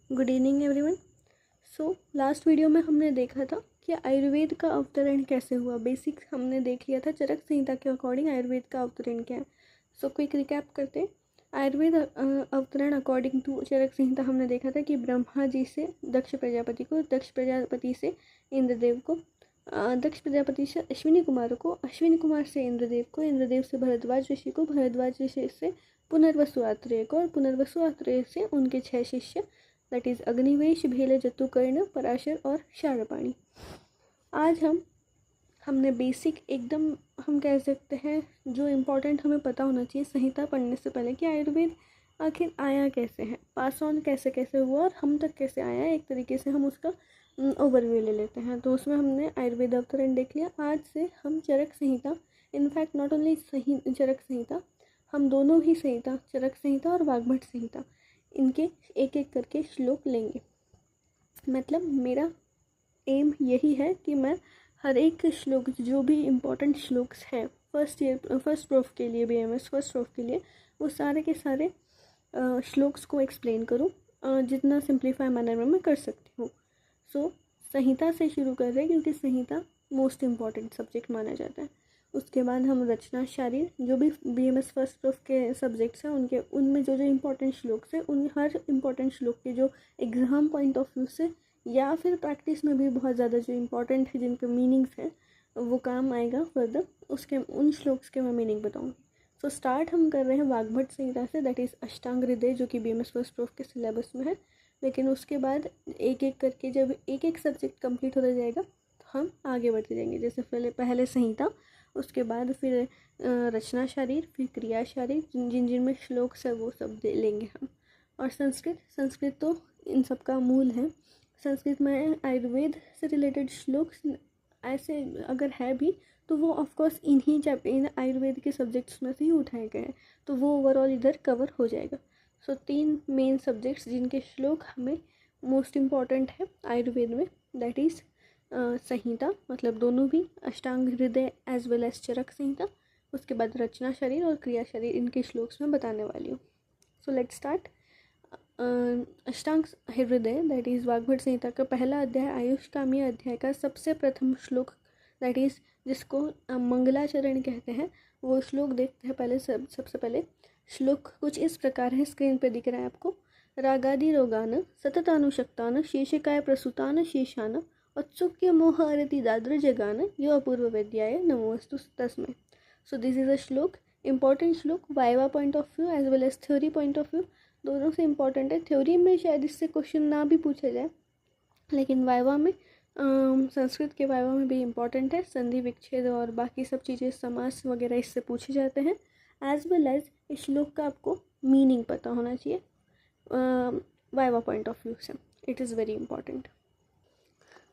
Good evening everyone. So last video में हमने देखा था कि आयुर्वेद का अवतरण कैसे हुआ। बेसिक हमने देख लिया था चरक संहिता के अकॉर्डिंग आयुर्वेद का अवतरण क्या है। सो क्विक रिकैप करते हैं। आयुर्वेद अवतरण अकॉर्डिंग टू चरक संहिता हमने देखा था कि ब्रह्मा जी से दक्ष प्रजापति को, दक्ष प्रजापति से इंद्रदेव को, दक्ष प्रजापति से अश्विनी कुमार को, अश्विनी कुमार से इंद्रदेव को, इंद्रदेव से भरद्वाज ऋषि को, भरद्वाज ऋषि से पुनर्वसु आत्रेय को, और पुनर्वसु आत्रेय से उनके 6 शिष्य दैट इज़ अग्निवेश, भेल, जतुकर्ण, पराशर और शार्पाणी। आज हमने बेसिक एकदम हम कह सकते हैं जो इम्पोर्टेंट हमें पता होना चाहिए संहिता पढ़ने से पहले कि आयुर्वेद आखिर आया कैसे है, पास ऑन कैसे कैसे हुआ और हम तक कैसे आया है, एक तरीके से हम उसका ओवरव्यू ले लेते हैं। तो उसमें हमने आयुर्वेद अवतरण देख लिया। आज से हम चरक संहिता, इनफैक्ट नॉट ओनली चरक संहिता, हम दोनों ही संहिता, चरक संहिता और वाग्भट संहिता, इनके एक एक करके श्लोक लेंगे। मतलब मेरा एम यही है कि मैं हर एक श्लोक, जो भी इम्पोर्टेंट श्लोक्स हैं फर्स्ट प्रूफ के लिए, BAMS फर्स्ट प्रूफ के लिए, वो सारे के सारे श्लोक्स को एक्सप्लेन करूँ जितना सिंप्लीफाई मैनर में मैं कर सकती हूँ। सो संहिता से शुरू कर रहे हैं क्योंकि संहिता मोस्ट इम्पॉर्टेंट सब्जेक्ट माना जाता है। उसके बाद हम रचना शारीर, जो भी BAMS फर्स्ट प्रूफ के सब्जेक्ट्स हैं उनमें जो इम्पोर्टेंट श्लोक्स हैं, उन हर इम्पोर्टेंट श्लोक के जो एग्ज़ाम पॉइंट ऑफ व्यू से या फिर प्रैक्टिस में भी बहुत ज़्यादा जो इम्पोर्टेंट है, जिनके मीनिंग्स हैं वो काम आएगा फर्दर, उसके उन श्लोक्स के मैं मीनिंग बताऊँगी। सो स्टार्ट हम कर रहे हैं वाग्भट संहिता से, दैट इज़ अष्टांग हृदय, जो कि BAMS फर्स्ट प्रूफ के सिलेबस में है। लेकिन उसके बाद एक एक करके जब एक एक सब्जेक्ट कंप्लीट होता जाएगा तो हम आगे बढ़ते जाएंगे। जैसे पहले संहिता, उसके बाद फिर रचना शारीर, फिर क्रिया शारीर, जिन जिनमें श्लोक है वो सब लेंगे हम। और संस्कृत तो इन सब का मूल है। संस्कृत में आयुर्वेद से रिलेटेड श्लोक ऐसे अगर है भी तो वो ऑफकोर्स इन आयुर्वेद के सब्जेक्ट्स में से ही उठाए गए हैं, तो वो ओवरऑल इधर कवर हो जाएगा। सो 3 मेन सब्जेक्ट्स जिनके श्लोक हमें मोस्ट इम्पॉर्टेंट है आयुर्वेद में, दैट इज़ संहिता, मतलब दोनों भी अष्टांग हृदय एज वेल एज चरक संहिता, उसके बाद रचना शरीर और क्रिया शरीर, इनके श्लोक्स में बताने वाली हूँ। So let's start. अष्टांग हृदय दैट इज़ वाग्भट संहिता का पहला अध्याय, आयुष्कामी अध्याय का सबसे प्रथम श्लोक, दैट इज़ जिसको मंगलाचरण कहते हैं, वो श्लोक देखते हैं पहले। सबसे पहले श्लोक कुछ इस प्रकार है, स्क्रीन पे दिख रहा है आपको। रागादि रोगान सततानुशक्तान शेषकाय प्रसूतान शेषान औत्सुक्य मोह अरति दाद्र जगान यो अपूर्व विद्याय नमोस्तु तस्मै। सो this is a shloka, important shloka, viva point of view as well as theory point of view, दोनों से इम्पॉर्टेंट है। थ्योरी में शायद इससे क्वेश्चन ना भी पूछा जाए, लेकिन वाइवा में संस्कृत के वाइवा में भी इम्पॉर्टेंट है। संधि विच्छेद और बाकी सब चीज़ें, समास वगैरह इससे पूछे जाते हैं। एज वेल एज इस श्लोक का आपको मीनिंग पता होना चाहिए वाइवा पॉइंट ऑफ व्यू से, इट इज़ वेरी इंपॉर्टेंट।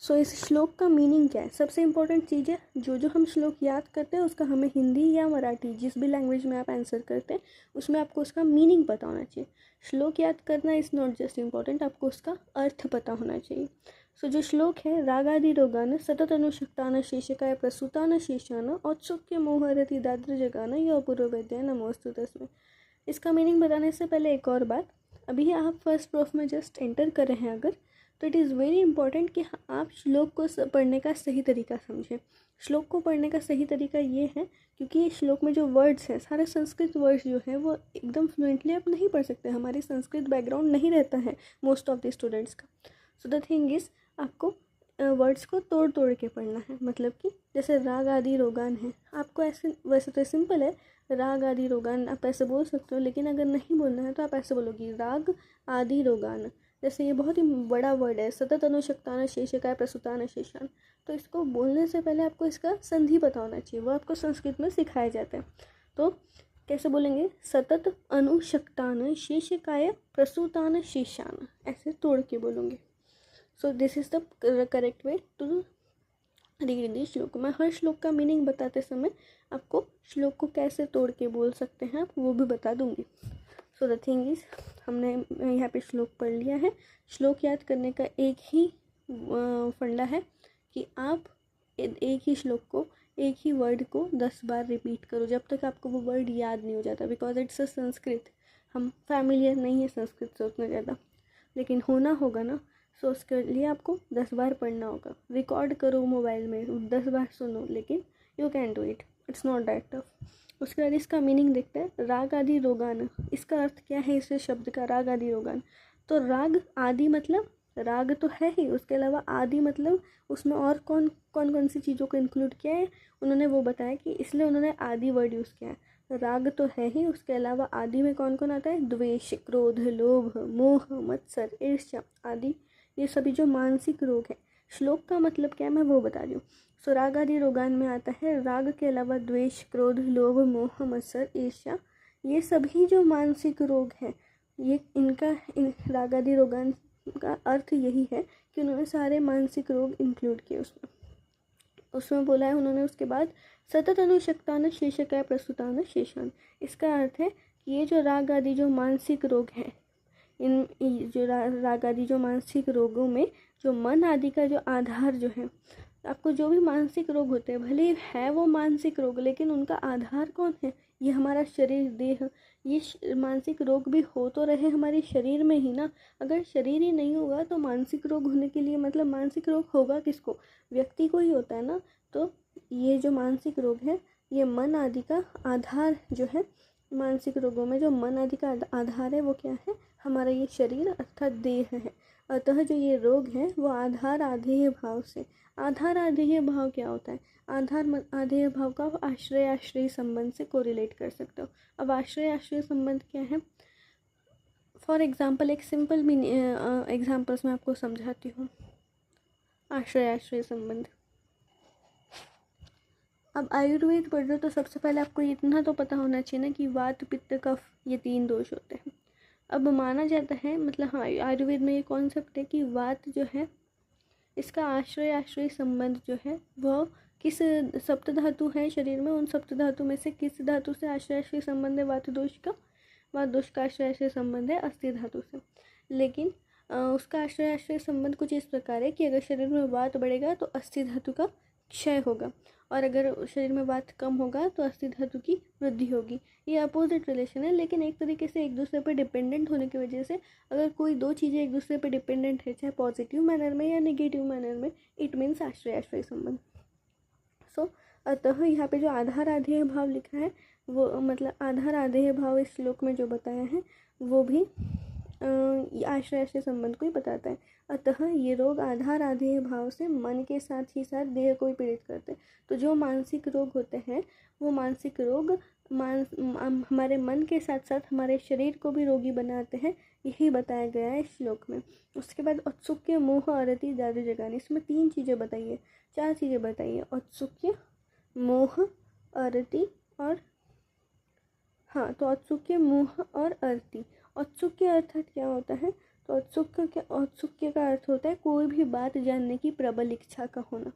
सो इस श्लोक का मीनिंग क्या है, सबसे इम्पोर्टेंट चीज़ है। जो हम श्लोक याद करते हैं उसका हमें हिंदी या मराठी, जिस भी लैंग्वेज में आप आंसर करते हैं, उसमें आपको उसका मीनिंग पता होना चाहिए। श्लोक याद करना इज़ नॉट जस्ट इम्पॉर्टेंट, आपको उसका अर्थ पता होना चाहिए। सो जो श्लोक है, रागादि रोगान सतत अनुशक्तान शेषकाय प्रसूतान शेषान औत्सुक्य मोहरति दाद्र जगान यो अपूर्व विद्याय नमोस्तु तस्मै। इसका मीनिंग बताने से पहले एक और बात, अभी आप फर्स्ट प्रूफ में जस्ट एंटर कर रहे हैं अगर, तो इट इज़ वेरी इंपॉर्टेंट कि आप श्लोक को पढ़ने का सही तरीका समझें। श्लोक को पढ़ने का सही तरीका ये है क्योंकि ये श्लोक में जो वर्ड्स हैं, सारे संस्कृत वर्ड्स जो हैं वो एकदम फ्लुएंटली आप नहीं पढ़ सकते। हमारी संस्कृत बैकग्राउंड नहीं रहता है मोस्ट ऑफ द स्टूडेंट्स का। सो द थिंग इज़, आपको वर्ड्स को तोड़ तोड़ के पढ़ना है। मतलब कि जैसे राग आदि रोगान है, आपको ऐसे, वैसे तो सिंपल है, राग आदि रोगान आप ऐसे बोल सकते हो, लेकिन अगर नहीं बोलना है तो आप ऐसे बोलोगी राग आदि रोगान। जैसे ये बहुत ही बड़ा वर्ड है, सतत अनुशक्तान शेषकाय प्रसूतान शेषान, तो इसको बोलने से पहले आपको इसका संधि पता होना चाहिए, वो आपको संस्कृत में सिखाया जाता है। तो कैसे बोलेंगे, सतत अनुशक्तान शेषकाय प्रसूतान शेषान, ऐसे तोड़ के बोलूँगी। So this is the correct way to read the shloka. मैं हर श्लोक का मीनिंग बताते समय आपको श्लोक को कैसे तोड़ के बोल सकते हैं आप वो भी बता दूंगी। सो द थिंग इज़, हमने यहाँ पे श्लोक पढ़ लिया है। श्लोक याद करने का एक ही फंडा है कि आप एक ही श्लोक को, एक ही वर्ड को 10 बार रिपीट करो, जब तक आपको वो वर्ड याद नहीं हो जाता, बिकॉज इट्स अ संस्कृत, हम फैमिलियर नहीं है संस्कृत से उतना ज़्यादा। लेकिन होना होगा ना। सो उसके लिए आपको 10 बार पढ़ना होगा। रिकॉर्ड करो मोबाइल में, 10 बार सुनो, लेकिन you can do it, it's not that tough. उसके बाद इसका मीनिंग देखते हैं। राग आदि रोगान, इसका अर्थ क्या है इस शब्द का, राग आदि रोगान। तो राग आदि मतलब राग तो है ही, उसके अलावा आदि मतलब उसमें और कौन कौन सी चीज़ों को इंक्लूड किया है उन्होंने वो बताया, कि इसलिए उन्होंने आदि वर्ड यूज़ किया है। राग तो है ही, उसके अलावा आदि में कौन कौन आता है, द्वेष, क्रोध, लोभ, मोह, मत्सर, ईर्ष्या आदि, ये सभी जो मानसिक रोग है। श्लोक का मतलब क्या है मैं वो बता रही हूँ। सो राग आदि रोगान में आता है राग के अलावा द्वेष, क्रोध, लोभ, मोह, मत्सर, ईर्ष्या, ये सभी जो मानसिक रोग हैं, ये इन राग आदि रोगान का अर्थ यही है कि उन्होंने सारे मानसिक रोग इंक्लूड किए उसमें बोला है उन्होंने। उसके बाद सतत अनुशक्तान शेषकाय प्रस्तुतान शेषान, इसका अर्थ है कि ये जो राग आदि जो मानसिक रोग हैं, इन जो राग आदि जो मानसिक रोगों में जो मन आदि का जो आधार जो है, आपको जो भी मानसिक रोग होते हैं भले है वो मानसिक रोग, लेकिन उनका आधार कौन है, ये हमारा शरीर, देह। ये मानसिक रोग भी हो तो रहे हमारे शरीर में ही ना। अगर शरीर ही नहीं होगा तो मानसिक रोग होने के लिए मतलब मानसिक रोग होगा किसको, व्यक्ति को ही होता है ना। तो ये जो मानसिक रोग है, ये मन आदि का आधार जो है, मानसिक रोगों में जो मन आदि का आधार है वो क्या है, हमारा ये शरीर अर्थात देह है। अतः जो ये रोग है वो आधार आधेय भाव से, आधार आधेय भाव क्या होता है, आधार आधेय भाव का आश्रय आश्रय संबंध से कोरिलेट कर सकते हो। अब आश्रय आश्रय संबंध क्या है, फॉर एग्जाम्पल एक सिंपल एग्जाम्पल्स मैं आपको समझाती हूँ। आश्रय आश्रय संबंध, अब आयुर्वेद पढ़ रहे हो तो सबसे पहले आपको इतना तो पता होना चाहिए ना कि वात पित्त कफ ये 3 दोष होते हैं। अब माना जाता है मतलब हाँ आयुर्वेद में ये कॉन्सेप्ट है कि वात जो है इसका आश्रय आश्रय संबंध जो है वह किस सप्त धातु है शरीर में, उन सप्त धातु में से किस धातु से आश्रय आश्रय संबंध है वात दोष का, वात दोष का आश्रय आश्रय संबंध है अस्थि धातु से। लेकिन उसका आश्रय आश्रय संबंध कुछ इस प्रकार है कि अगर शरीर में वात बढ़ेगा तो अस्थि धातु का क्षय होगा, और अगर शरीर में वात कम होगा तो अस्थि धातु की वृद्धि होगी। ये अपोजिट रिलेशन है, लेकिन एक तरीके से एक दूसरे पर डिपेंडेंट होने की वजह से अगर कोई दो चीज़ें एक दूसरे पर डिपेंडेंट है, चाहे पॉजिटिव मैनर में या नेगेटिव मैनर में, इट मीन्स आश्रय आश्रय संबंध। सो अतः यहाँ पे जो आधार आधेय भाव लिखा है वो मतलब आधार आधेय भाव इस श्लोक में जो बताया है वो भी आश्रय आश्रय संबंध को ही बताता है। अतः ये रोग आधार आधेय भाव से मन के साथ ही साथ देह को ही पीड़ित करते हैं। तो जो मानसिक रोग होते हैं वो मानसिक रोग हमारे मन के साथ साथ हमारे शरीर को भी रोगी बनाते हैं, यही बताया गया है इस श्लोक में। उसके बाद औत्सुक्य मोह अरति दादु जगानी, इसमें 3 चीज़ें बताइए, 4 चीज़ें बताइए, औत्सुक्य, मोह, अरति और हाँ तो औत्सुक्य, मोह और अरति। औत्सुक्य अर्थात क्या होता है, तो औत्सुक्य का अर्थ होता है कोई भी बात जानने की प्रबल इच्छा का होना।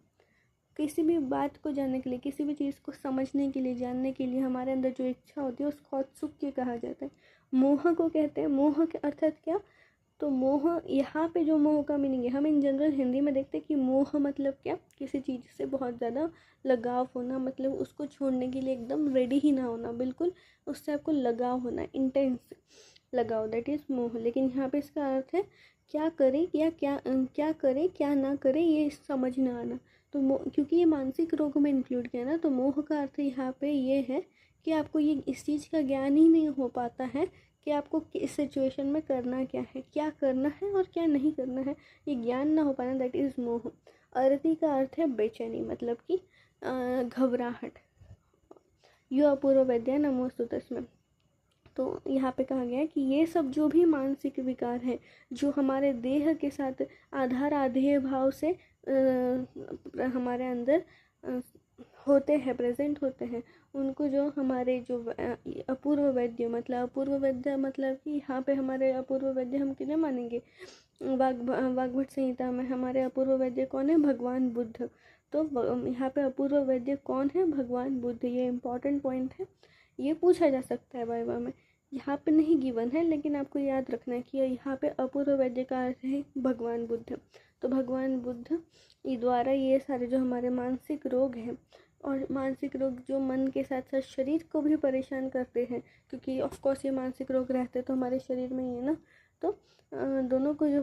किसी भी बात को जानने के लिए, किसी भी चीज़ को समझने के लिए, जानने के लिए हमारे अंदर जो इच्छा होती है उसको औत्सुक्य कहा जाता है। मोह को कहते हैं, मोह के अर्थात क्या, तो मोह यहाँ पे जो मोह का मीनिंग है हम इन जनरल हिंदी में देखते हैं कि मोह मतलब क्या, किसी चीज़ से बहुत ज़्यादा लगाव होना, मतलब उसको छोड़ने के लिए एकदम रेडी ही ना होना, बिल्कुल उससे आपको लगाव होना, इंटेंस लगाव, दैट इज़ मोह। लेकिन यहाँ पे इसका अर्थ है क्या करे या क्या करे क्या ना करे ये समझ ना आना। तो क्योंकि ये मानसिक रोग में इंक्लूड किया ना, तो मोह का अर्थ यहाँ पे ये है कि आपको ये इस चीज़ का ज्ञान ही नहीं हो पाता है कि आपको किस सिचुएशन में करना क्या है, क्या करना है और क्या नहीं करना है, ये ज्ञान ना हो पाना, दैट इज़ मोह। अरति का अर्थ है बेचैनी, मतलब कि घबराहट। यो अपूर्व वैद्य नमोस्तु तस्मै। तो यहाँ पे कहा गया है कि ये सब जो भी मानसिक विकार है जो हमारे देह के साथ आधार आधेय भाव से हमारे अंदर होते हैं, प्रेजेंट होते हैं, उनको जो हमारे जो अपूर्व वैद्य मतलब कि यहाँ पे हमारे अपूर्व वैद्य हम किन्हें मानेंगे, वाग्भट संहिता में हमारे अपूर्व वैद्य कौन है, भगवान बुद्ध। तो यहाँ पे अपूर्व वैद्य कौन है, भगवान बुद्ध। ये इम्पॉर्टेंट पॉइंट है, ये पूछा जा सकता है वाइवा में, यहाँ पे नहीं गिवन है लेकिन आपको याद रखना है कि यहाँ पे अपूर्व वैद्य का अर्थ है भगवान बुद्ध। तो भगवान बुद्ध द्वारा ये सारे जो हमारे मानसिक रोग हैं, और मानसिक रोग जो मन के साथ साथ शरीर को भी परेशान करते हैं, क्योंकि ऑफ कोर्स ये मानसिक रोग रहते तो हमारे शरीर में ही है ना, तो दोनों को जो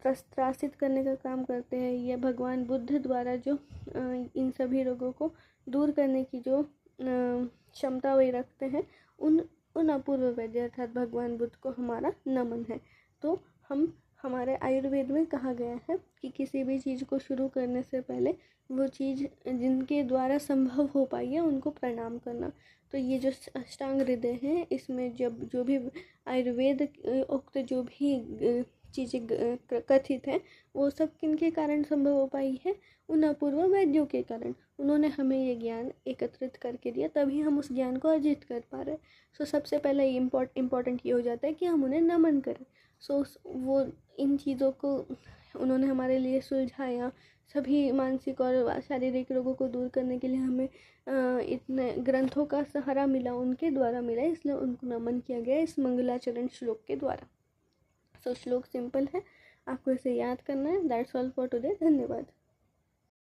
त्रासित करने का काम करते हैं, ये भगवान बुद्ध द्वारा जो इन सभी रोगों को दूर करने की जो क्षमता वे रखते हैं, उन अपूर्व वैद्य अर्थात भगवान बुद्ध को हमारा नमन है। तो हमारे आयुर्वेद में कहा गया है कि किसी भी चीज़ को शुरू करने से पहले वो चीज़ जिनके द्वारा संभव हो पाई है उनको प्रणाम करना। तो ये जो अष्टांग हृदय है, इसमें जब जो भी आयुर्वेद उक्त जो भी चीज़ें कथित हैं, वो सब किनके कारण संभव हो पाई है? उन अपूर्व वैद्यों के कारण। उन्होंने हमें ये ज्ञान एकत्रित करके दिया, तभी हम उस ज्ञान को अर्जित कर पा रहे हैं। सो सबसे पहले इम्पोर्टेंट ये हो जाता है कि हम उन्हें नमन करें। सो वो इन चीज़ों को उन्होंने हमारे लिए सुलझाया। सभी मानसिक और शारीरिक रोगों को दूर करने के लिए हमें इतने ग्रंथों का सहारा मिला, उनके द्वारा मिला, इसलिए उनको नमन किया गया इस मंगलाचरण श्लोक के द्वारा। सो श्लोक सिंपल है, आपको इसे याद करना है। That's all for today. धन्यवाद।